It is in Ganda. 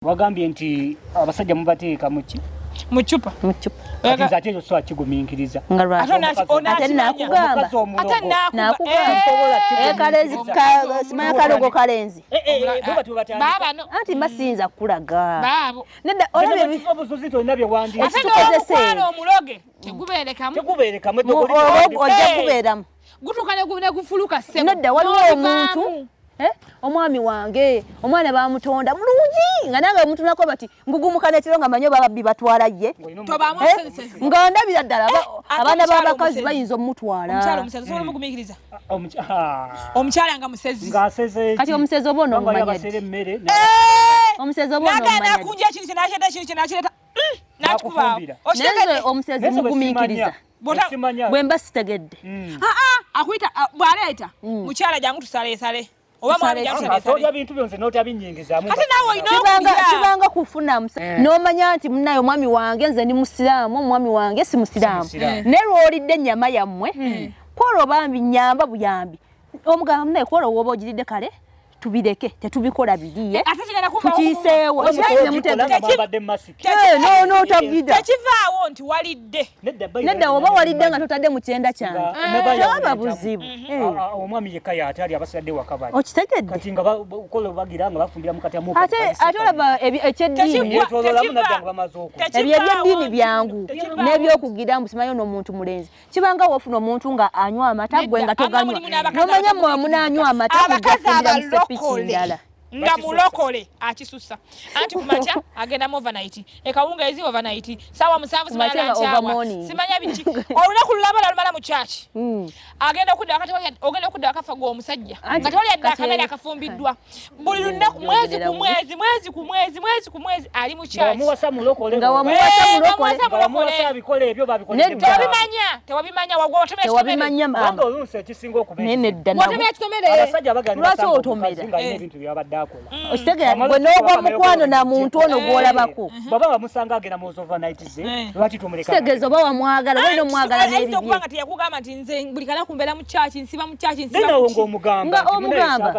Wagambye nti abasajja mubateeka muki muchupa ati nzatezo so akiguminkiriza ate nakugamba kalezi simanya kalogo kalenzi baba no anti masinza kulaga babo nedda olabye bifubuzo zito nabyo wandi ate omuloge tegubeerekamu ojja kubeeramu gutukane gune gufuluka sebo nedda waliwo omuntu omwami wange omwana bamutonda mulungi nga nange mutunako bati ngugumukana kiro nga manyo bababbi batwala ye tobamu sense nga ndabira ddala abaana b'abakazi bayinza omutwala omukyala omusezi sobola mugumikiriza omukyala nga musezi kati omusezi oba onomumanya omusezi oba onomumanya nakunja ekintu kinakireta nakikubaawo naye omusezi mugumikiriza bwemba sitegedde akuyita bwaleeta mukyala jangu tusaleesale oba mwami atoya bintu byonse notabinyingizamu ate nawe olina kibanga kufuna n'omanya nti munnayo omwami wange nze ndi musiraamu omwami wange si musiraamu naye lw'olidde ennyama yammwe kwolwo bambi nyamba buyambi omugamba munnaye kwolwo wooba ogiridde kale tubireke tetubikola biriye tukiiseewo tekivaawo nti walidde nedda oba walidde nga totadde mu kyenda kyange tewaba buzibu omwami yekka yaatali abasadde wakabali okitegedde kati nga bakola bagira nga bafumbira mu katyamu ate olaba ekyeddiini ebyo ebyeddiini byangu n'ebyokugira mbu simanyi n'omuntu mulenzi kibanga woofuna omuntu nga anywa amata gwe nga toganywa nomanya mmwe munaanywa amata mugafumbira mu nga mulokole akisusa anti kumacha agenda mu overnight ekawunga ezi overnight sawa musanvu simanya simanya biki olunaku lulabala lumala mu church agenda okudda wakati ogenda okudda wakafa gwo omusajja nga toli adda akamera akafumbiddwa buli lunaku mwezi ku mwezi ali mu church muwasa mulokole nga wamuwasa mulokole bikole ebyo babikole tewabimanya wagwa otomera tewabimanya mama olunse ekisinga okubeera nedda watomera kitomere abasajja baganda otomera ebintu byabadde okitegera gwe n'ogwa mukwano na muntu ono gw'olabako baba bamusanga agenda mu overnight ze lwaki tumuleka kitegeeza oba wamwagala olina omwagala n'ebibye okubanga teyakugamba nti nze buli kala kumbeera mu church nsiba mu church nsiba mu church nga omugamba